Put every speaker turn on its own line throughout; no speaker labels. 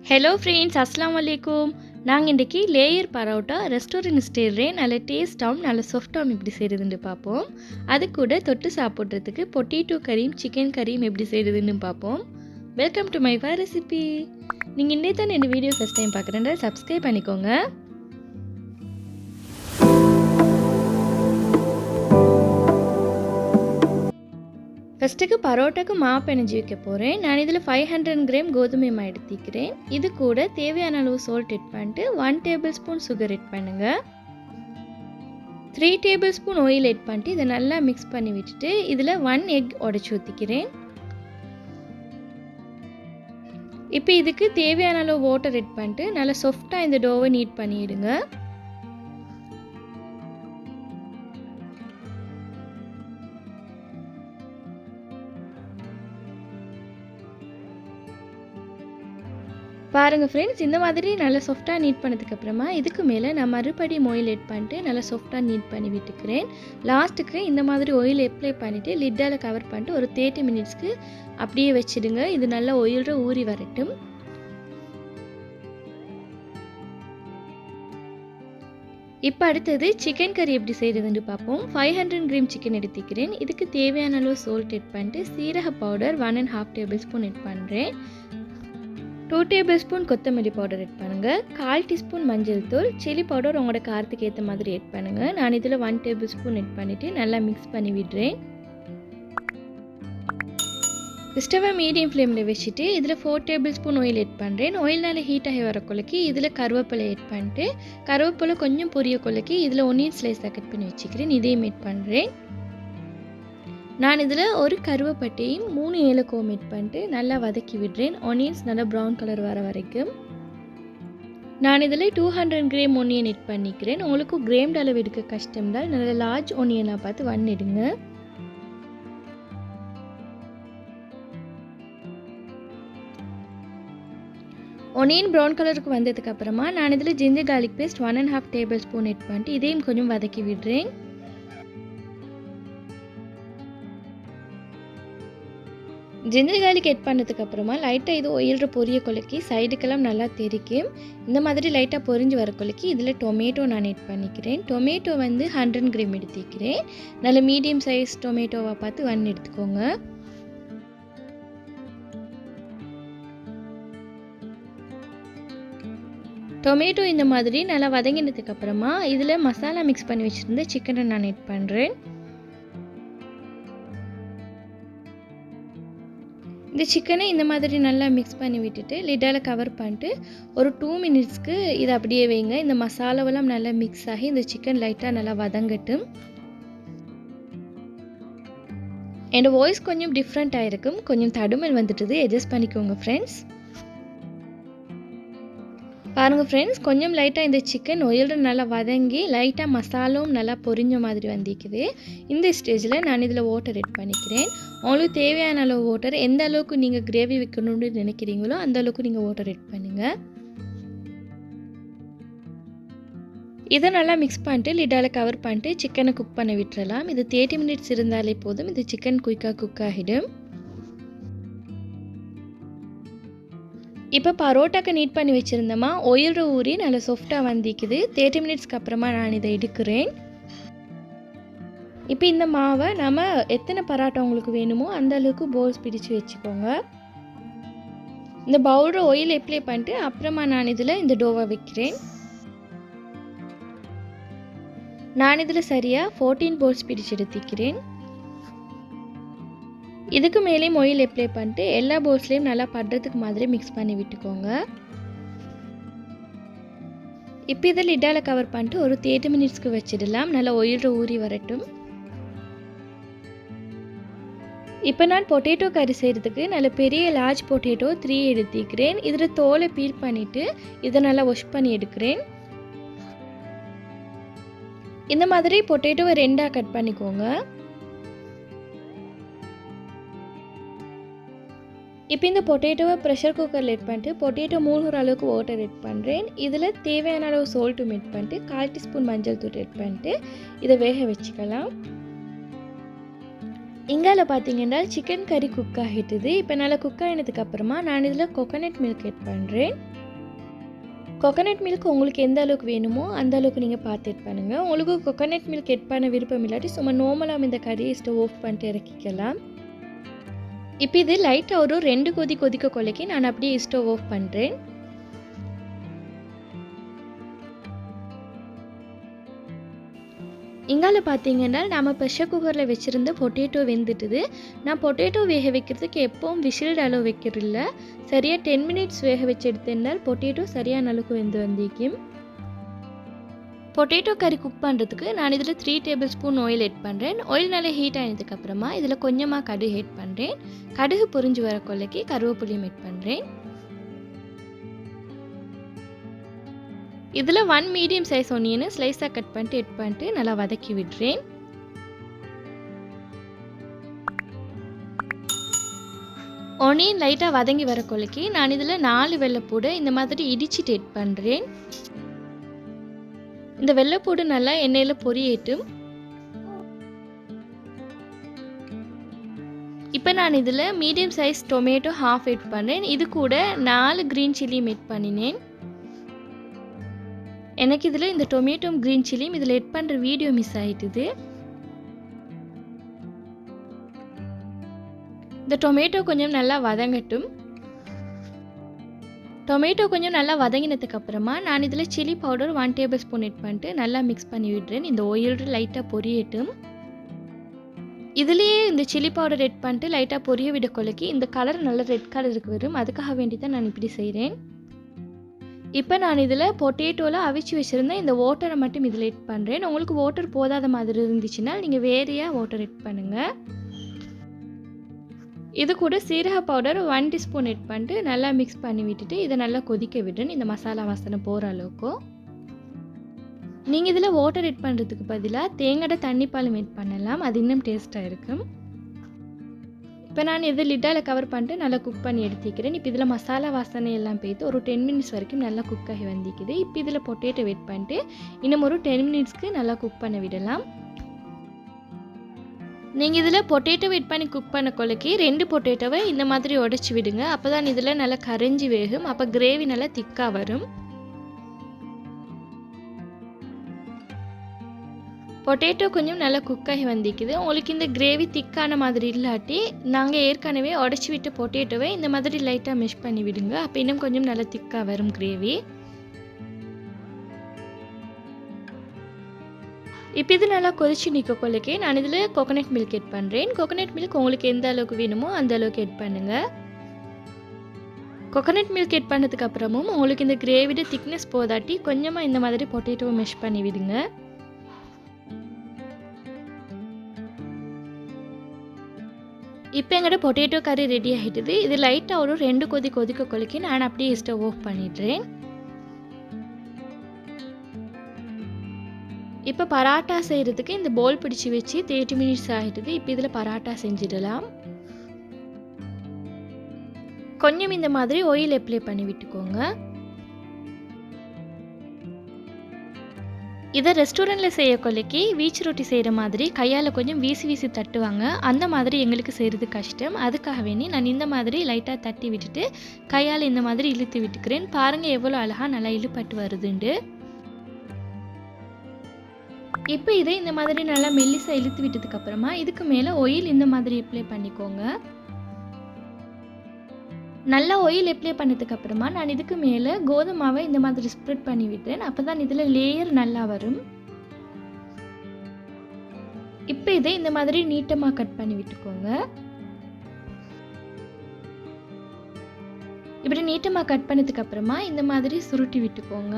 Hello friends, அஸ்ஸலாமு அலைக்கும். நாங்கள் இன்றைக்கி லேயர் பரோட்டா ரெஸ்டாரண்ட் ஸ்டைல்லே நல்ல டேஸ்ட்டாகவும் நல்ல சாஃப்டாகவும் எப்படி செய்கிறதுன்னு பார்ப்போம். அது கூட தொட்டு சாப்பிட்றதுக்கு பொட்டேட்டோ கறியும் சிக்கன் கறியும் எப்படி செய்கிறதுன்னு பார்ப்போம். Welcome to my recipe. நீங்கள் இன்னைக்கு தான் இந்த வீடியோ ஃபஸ்ட் டைம் பார்க்குறேன், சப்ஸ்கிரைப் பண்ணிக்கோங்க. ஃபஸ்ட்டுக்கு பரோட்டாக்கு மாவு பிணைஞ்சி வைக்க போகிறேன். நான் இதில் 500 கிராம் கோதுமை மாவு எடுத்துக்கிறேன். இது கூட தேவையான அளவு சால்ட் எட் பண்ணிட்டு 1 டேபிள் ஸ்பூன் சுகர் எட் பண்ணுங்கள். 3 டேபிள் ஸ்பூன் ஆயில் எட் பண்ணிட்டு இதை நல்லா மிக்ஸ் பண்ணி விட்டுட்டு இதில் 1 எக் உடைச்சி ஊற்றிக்கிறேன். இப்போ இதுக்கு தேவையான அளவு வாட்டர் எட் பண்ணிட்டு நல்லா சாஃப்டாக இந்த டோவை நீட் பண்ணிவிடுங்க. பாருங்கள் ஃப்ரெண்ட்ஸ், இந்த மாதிரி நல்லா சாஃப்டாக நீட் பண்ணதுக்கப்புறமா இதுக்கு மேலே நான் மறுபடியும் ஆயில் எட் பண்ணிட்டு நல்லா சாஃப்டாக நீட் பண்ணி விட்டுக்கிறேன். லாஸ்ட்டுக்கு இந்த மாதிரி ஆயில் அப்ளை பண்ணிவிட்டு லிட்டால் கவர் பண்ணிட்டு ஒரு 30 மினிட்ஸ்க்கு அப்படியே வச்சுடுங்க. இது நல்லா ஆயிலோட ஊறி வரட்டும். இப்போ அடுத்தது சிக்கன் கறி எப்படி செய்கிறதுன்னு பார்ப்போம். 500 கிராம் சிக்கன் எடுத்துக்கிறேன். இதுக்கு தேவையான அளவு சால்ட் எட் பண்ணிட்டு சீரக பவுடர் 1.5 டேபிள் ஸ்பூன் எட் பண்ணுறேன். 2 டேபிள் ஸ்பூன் கொத்தமல்லி பவுடர் எட் பண்ணுங்கள். 1/4 டீஸ்பூன் மஞ்சள் தூள், சில்லி பவுடர் உங்களோட காரத்துக்கு ஏற்ற மாதிரி எட் பண்ணுங்கள். நான் இதில் 1 டேபிள் ஸ்பூன் எட் பண்ணிவிட்டு நல்லா மிக்ஸ் பண்ணி விடுறேன். ஸ்டவ்வை மீடியம் ஃப்ளேமில் வச்சுட்டு இதில் 4 டேபிள் ஸ்பூன் ஆயில் எட் பண்ணுறேன். ஆயில் நல்லா ஹீட் ஆகி வர கொலைக்கு இதில் கருவேப்பிலை எட் பண்ணிட்டு கருவேப்பிலை கொஞ்சம் பொரிய கொலைக்கு இதில் ஒனியன் ஸ்லைஸாக கட் பண்ணி வச்சுக்கிறேன். இதையும் எட் பண்ணுறேன். நான் இதில் ஒரு கருவேப்பட்டையும் 3 ஏலக்காயும் எட் பண்ணிட்டு நல்லா வதக்கி விடுறேன். ஆனியன்ஸ் நல்லா ப்ரௌன் கலர் வர வரைக்கும். நான் இதில் 200 கிராம் ஒனியன் எட் பண்ணிக்கிறேன். உங்களுக்கு கிராம் அளவு எடுக்க கஷ்டம்தான் நல்லா லார்ஜ் ஒனியனாக பார்த்து வன்னிடுங்க. ஒனியன் ப்ரௌன் கலருக்கு வந்ததுக்கப்புறமா நான் இதில் ginger garlic paste 1.5 table spoon add பண்ணிட்டு இதையும் கொஞ்சம் வதக்கி விடுறேன். ஜிஞ்சர் கார்லிக் எட் பண்ணதுக்கப்புறமா லைட்டாக இது ஆயிலில் பொரிய கொலைக்கு சைடுக்கெல்லாம் நல்லா தெரிக்கும். இந்த மாதிரி லைட்டாக பொரிஞ்சு வர கொலைக்கு இதில் டொமேட்டோ நான் எட் பண்ணிக்கிறேன். டொமேட்டோ 100 கிராம் எடுத்துக்கிறேன். நல்ல மீடியம் சைஸ் டொமேட்டோவை பார்த்து 1 எடுத்துக்கோங்க. டொமேட்டோ இந்த மாதிரி நல்லா வதங்கினதுக்கப்புறமா இதில் மசாலா மிக்ஸ் பண்ணி வச்சுருந்த சிக்கனை நான் எட் பண்ணுறேன். இந்த சிக்கனை இந்த மாதிரி நல்லா மிக்ஸ் பண்ணி விட்டுட்டு லிட்டால் கவர் பண்ணிட்டு ஒரு 2 மினிட்ஸ்க்கு இதை அப்படியே வைங்க. இந்த மசாலாவெல்லாம் நல்லா மிக்ஸ் ஆகி இந்த சிக்கன் லைட்டாக நல்லா வதங்கட்டும். என்னோட வாய்ஸ் கொஞ்சம் டிஃப்ரெண்ட்டாக இருக்கும், கொஞ்சம் தடுமல் வந்துட்டுது, அட்ஜஸ்ட் பண்ணிக்கோங்க ஃப்ரெண்ட்ஸ். பாருங்கள் ஃப்ரெண்ட்ஸ், கொஞ்சம் லைட்டாக இந்த சிக்கன் ஆயிலில் நல்லா வதங்கி லைட்டாக மசாலாவும் நல்லா பொரிஞ்ச மாதிரி வந்திக்குது. இந்த ஸ்டேஜில் நான் இதில் வாட்டர் எட் பண்ணிக்கிறேன். உங்களுக்கு தேவையான அளவு வாட்டர், எந்த அளவுக்கு நீங்கள் கிரேவி வைக்கணும்னு நினைக்கிறீங்களோ அந்த அளவுக்கு நீங்கள் வாட்டர் எட் பண்ணுங்கள். இதை நல்லா மிக்ஸ் பண்ணிட்டு லிட்டால் கவர் பண்ணிட்டு சிக்கனை குக் பண்ண விட்டுறலாம். இது 30 மினிட்ஸ் இருந்தாலே போதும். இது சிக்கன் குயிக்காக குக் ஆகிடும். இப்போ பரோட்டாக்கு நீட் பண்ணி வச்சுருந்தோமா ஆயில் ஊறி நல்லா சாஃப்டாக வந்திக்குது. 30 மினிட்ஸ்க்கு அப்புறமா நான் இதை எடுக்கிறேன். இப்போ இந்த மாவை நம்ம எத்தனை பரோட்டா உங்களுக்கு வேணுமோ அந்த அளவுக்கு போல்ஸ் பிடிச்சு வச்சுக்கோங்க. இந்த பவுலில் ஆயில் அப்ளை பண்ணிட்டு அப்புறமா நான் இதில் இந்த டோவை வைக்கிறேன். நான் இதில் சரியாக 14 போல்ஸ் பிடிச்சு எடுத்துக்கிறேன். இதுக்கு மேலேயும் ஆயில் அப்ளை பண்ணிட்டு எல்லா போல்ஸ்லேயும் நல்லா படுறதுக்கு மாதிரி மிக்ஸ் பண்ணி விட்டுக்கோங்க. இப்போ இதை லிட்டால் கவர் பண்ணிட்டு ஒரு 30 மினிட்ஸ்க்கு வச்சிடலாம். நல்லா ஆயிலில் ஊறி வரட்டும். இப்போ நான் பொட்டேட்டோ கறி செய்கிறதுக்கு நல்ல பெரிய லார்ஜ் பொட்டேட்டோ 3 எடுத்துக்கிறேன். இதில் தோலை பீல் பண்ணிவிட்டு இதை நல்லா வாஷ் பண்ணி எடுக்கிறேன். இந்த மாதிரி பொட்டேட்டோவை 2ஆக கட் பண்ணிக்கோங்க. இப்போ இந்த பொட்டேட்டோவை ப்ரெஷர் குக்கரில் எட் பண்ணிட்டு பொட்டேட்டோ மூழ்கிற அளவுக்கு வாட்டர் எட் பண்ணுறேன். இதில் தேவையான அளவு சால்ட்டும் எட் பண்ணிட்டு 1/4 டீஸ்பூன் மஞ்சள் தூள் எட் பண்ணிட்டு இதை வேக வச்சுக்கலாம். இங்கால பார்த்தீங்கன்னா சிக்கன் கறி குக் ஆகிட்டுது. இப்போ நல்லா குக் ஆகினதுக்கப்புறமா நான் இதில் கோகோனட் மில்க் ஆட் பண்ணுறேன். கோகனட் மில்க் உங்களுக்கு எந்த அளவுக்கு வேணுமோ அந்த அளவுக்கு நீங்கள் பார்த்து எட் பண்ணுங்கள். உங்களுக்கு கோகனட் மில்க் எட் பண்ண விருப்பம் இல்லாட்டி சும்மா நார்மலாக இந்த கறியை ஸ்டவ் ஆஃப் பண்ணிட்டு இறக்கிக்கலாம். இப்போ இது லைட்டாக ஒரு 2 கொதி கொதிக்க கொள்ளைக்கு நான் அப்படியே ஸ்டவ் ஆஃப் பண்ணுறேன். இங்கால பார்த்தீங்கன்னா நம்ம ப்ரெஷர் குக்கரில் வச்சுருந்த பொட்டேட்டோ வெந்துட்டுது. நான் பொட்டேட்டோ வேக வைக்கிறதுக்கு எப்போவும் விசில்டு அளவு வைக்கிறதில்ல, சரியாக 10 மினிட்ஸ் வேக வச்சு எடுத்தேன்னால் பொட்டேட்டோ சரியான அளவுக்கு வெந்து வந்திக்கும். பொட்டேட்டோ கறி குக் பண்ணுறதுக்கு நான் இதில் 3 டேபிள் ஸ்பூன் ஆயில் ஆட் பண்ணுறேன். ஆயில் நல்லா ஹீட் ஆனதுக்கப்புறமா இதில் கொஞ்சமாக கடுகு ஆட் பண்ணுறேன். கடுகு பொரிஞ்சு வர கொள்ளைக்கு கருவேப்பிலையும் ஆட் பண்ணுறேன். இதில் 1 மீடியம் சைஸ் ஒனியனை ஸ்லைஸாக கட் பண்ணிட்டு நல்லா வதக்கி விடுறேன். ஒனியன் லைட்டாக வதங்கி வர கொள்ளைக்கு நான் இதில் 4 வெள்ளைப்பூடு இந்த மாதிரி இடிச்சிட்டு ஆட் பண்ணுறேன். இந்த வெள்ளைப்பூடு நல்லா எண்ணெயில் பொரியட்டும். இப்போ நான் இதில் medium size tomato half add பண்ணுறேன். இது கூட 4 க்ரீன் சில்லியும் ஆட் பண்ணினேன். எனக்கு இதில் இந்த டொமேட்டோ க்ரீன் சில்லியும் இதில் ஆட் பண்ணுற வீடியோ மிஸ் ஆகிட்டுது. இந்த டொமேட்டோ கொஞ்சம் நல்லா வதங்கட்டும். டொமேட்டோ கொஞ்சம் நல்லா வதங்கினதுக்கு அப்புறமா நான் இதில் chilli powder 1 tablespoon add பண்ணிட்டு நல்லா மிக்ஸ் பண்ணி விடுறேன். இந்த ஆயில் லைட்டாக பொரியட்டும். இதுலேயே இந்த சில்லி பவுடர் ஆட் பண்ணிட்டு லைட்டாக பொரிய விட கொள்ளைக்கு இந்த கலர் நல்ல ரெட் கலருக்கு வரும். அதுக்காக வேண்டி தான் நான் இப்படி செய்கிறேன். இப்போ நான் இதில் பொட்டேட்டோவில் அவிச்சு வச்சுருந்தேன் இந்த வாட்டரை மட்டும் இதில் ஆட் பண்ணுறேன். உங்களுக்கு வாட்டர் போதாத மாதிரி இருந்துச்சுன்னா நீங்கள் வேறையாக வாட்டர் ஆட் பண்ணுங்கள். இது கூட சீரக பவுடர் 1 டீஸ்பூன் ஆட் பண்ணிட்டு நல்லா மிக்ஸ் பண்ணி விட்டுட்டு இதை நல்லா கொதிக்க விடுறேன். இந்த மசாலா வாசனை போகிற அளவுக்கும். நீங்கள் இதில் வாட்டர் ஆட் பண்ணுறதுக்கு பதிலாக தேங்காய் தண்ணி பாலும் ஆட் பண்ணலாம், அது இன்னும் டேஸ்ட்டாக இருக்கும். இப்போ நான் இது லிட்டால் கவர் பண்ணிட்டு நல்லா குக் பண்ணி எடுத்துக்கிறேன். இப்போ இதில் மசாலா வாசனை எல்லாம் போய்த்து ஒரு 10 மினிட்ஸ் வரைக்கும் நல்லா குக் ஆகி வந்திக்குது. இப்போ இதில் பொட்டேட்டோ வெயிட் பண்ணிட்டு இன்னும் ஒரு 10 மினிட்ஸ்க்கு நல்லா குக் பண்ண விடலாம். நீங்கள் இதில் பொட்டேட்டோ வெயிட் பண்ணி குக் பண்ண கொள்ளைக்கு 2 பொட்டேட்டோவை இந்த மாதிரி உடச்சி விடுங்க. அப்போ தான் இதில் நல்லா கரைஞ்சி வேகும். அப்போ கிரேவி நல்லா திக்காக வரும். பொட்டேட்டோ கொஞ்சம் நல்லா குக்காகி வந்திக்குது. உங்களுக்கு இந்த கிரேவி திக்கான மாதிரி இல்லாட்டி நாங்கள் ஏற்கனவே உடச்சி விட்டு பொட்டேட்டோவை இந்த மாதிரி லைட்டாக மிஷ் பண்ணி விடுங்க. அப்போ இன்னும் கொஞ்சம் நல்லா திக்காக வரும் கிரேவி. இப்போ இது நல்லா கொதிச்சு நிற்க கொள்ளைக்கு நான் இதில் கோகனட் மில்க் ஆட் பண்ணுறேன். கோகனட் மில்க் உங்களுக்கு எந்த அளவுக்கு வேணுமோ அந்த அளவுக்கு ஆட் பண்ணுங்கள். கோகனட் மில்க் ஆட் பண்ணதுக்கு அப்புறமும் உங்களுக்கு இந்த கிரேவியோட திக்னஸ் போதாட்டி கொஞ்சமாக இந்த மாதிரி பொட்டேட்டோவை மிஷ் பண்ணி விடுங்க. இப்போ எங்களோட பொட்டேட்டோ கறி ரெடி ஆகிட்டுது. இது லைட்டாக ஒரு 2 கொதி கொதிக்க கொள்ளைக்கு நான் அப்படியே ஸ்டவ் ஆஃப் பண்ணிடுறேன். இப்போ பராட்டா செய்கிறதுக்கு இந்த போல் பிடிச்சி வச்சு 30 மினிட்ஸ் ஆகிட்டுது. இப்போ இதில் பராட்டா செஞ்சிடலாம். கொஞ்சம் இந்த மாதிரி ஆயில் அப்ளை பண்ணி விட்டுக்கோங்க. இதை ரெஸ்டாரண்ட்டில் செய்ய கொள்ளைக்கு வீச்சு ரொட்டி செய்கிற மாதிரி கையால் கொஞ்சம் வீசி வீசி தட்டுவாங்க. அந்த மாதிரி எங்களுக்கு செய்கிறது கஷ்டம். அதுக்காக வேண்டி நான் இந்த மாதிரி லைட்டாக தட்டி விட்டுட்டு கையால் இந்த மாதிரி இழுத்து விட்டுக்கிறேன். பாருங்கள் எவ்வளோ அழகாக நல்லா இழுப்பட்டு வருதுண்டு. இப்போ இதை இந்த மாதிரி நல்லா மெல்லிசாக இழுத்து விட்டதுக்கப்புறமா இதுக்கு மேலே ஆயில் இந்த மாதிரி அப்ளை பண்ணிக்கோங்க. நல்லா ஆயில் அப்ளை பண்ணதுக்கப்புறமா நான் இதுக்கு மேலே கோதுமாவை இந்த மாதிரி ஸ்ப்ரெட் பண்ணி விட்டேன். அப்போ தான் இதில் லேயர் நல்லா வரும். இப்போ இதை இந்த மாதிரி நீட்டமாக கட் பண்ணி விட்டுக்கோங்க. இப்படி நீட்டமாக கட் பண்ணதுக்கப்புறமா இந்த மாதிரி சுருட்டி விட்டுக்கோங்க.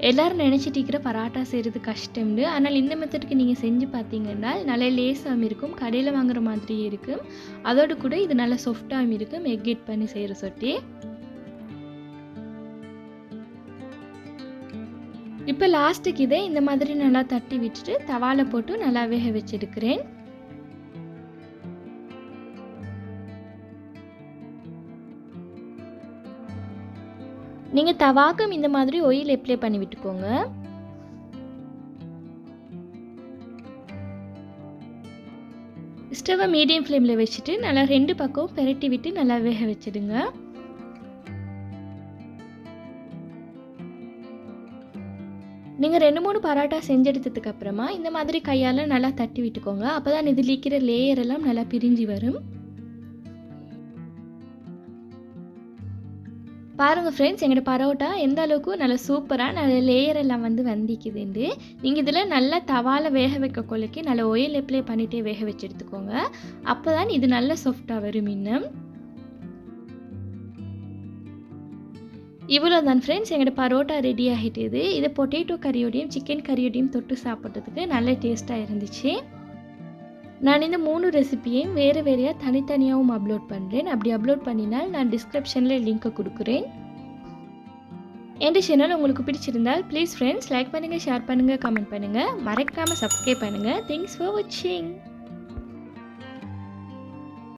எல்லோரும் நினச்சிட்டு இருக்கிற பராட்டா செய்கிறது கஷ்டம்னு, ஆனால் இந்த மெத்தடுக்கு நீங்கள் செஞ்சு பார்த்தீங்கன்னா நல்லா லேசாகவும் இருக்கும், கடையில் வாங்குற மாதிரியே இருக்கும். அதோடு கூட இது நல்லா சாஃப்டாகவும் இருக்கும். எக் எட் பண்ணி செய்கிற சொட்டி. இப்போ லாஸ்ட்டுக்கு இதை இந்த மாதிரி நல்லா தட்டி விட்டுட்டு தவால போட்டு நல்லா வேக வச்செடுக்கிறேன். நீங்கள் தவாக்கம் இந்த மாதிரி ஆயில் அப்ளை பண்ணி விட்டுக்கோங்க. ஸ்டவ்வை மீடியம் ஃப்ளேமில் வச்சுட்டு நல்லா 2 பக்கம் பெரட்டி விட்டு நல்லா வேக வச்சிடுங்க. நீங்கள் 2-3 பரோட்டா செஞ்செடுத்ததுக்கு அப்புறமா இந்த மாதிரி கையால் நல்லா தட்டி விட்டுக்கோங்க. அப்போ தான் இதில் இருக்கிற லேயர் எல்லாம் நல்லா பிரிஞ்சு வரும். பாருங்கள் ஃப்ரெண்ட்ஸ், எங்களோட பரோட்டா எந்த அளவுக்கு நல்லா சூப்பராக நல்ல லேயர் எல்லாம் வந்திக்குதுண்டு. நீங்கள் இதில் நல்லா தவாவில் வேக வைக்க கொள்ளைக்கு நல்லா ஆயில் அப்ளை பண்ணிகிட்டே வேக வச்சு எடுத்துக்கோங்க. அப்போ தான் இது நல்லா சாஃப்டாக வரும். இன்னும் இவ்வளோ தான் ஃப்ரெண்ட்ஸ், எங்களோட பரோட்டா ரெடி ஆகிட்டுது. இதை பொட்டேட்டோ கறியோடையும் சிக்கன் கறியோடையும் தொட்டு சாப்பிட்றதுக்கு நல்ல டேஸ்ட்டாக இருந்துச்சு. நான் இந்த 3 ரெசிபியையும் வேறு வேறையாக தனித்தனியாகவும் அப்லோட் பண்ணுறேன். அப்படி அப்லோட் பண்ணினால் நான் டிஸ்கிரிப்ஷனில் லிங்க்கை கொடுக்குறேன். என் சேனல் உங்களுக்கு பிடிச்சிருந்தால் ப்ளீஸ் ஃப்ரெண்ட்ஸ் லைக் பண்ணுங்கள், ஷேர் பண்ணுங்கள், கமெண்ட் பண்ணுங்கள், மறக்காமல் சப்ஸ்கிரைப் பண்ணுங்கள். தேங்க்ஸ் ஃபார் வாட்சிங்.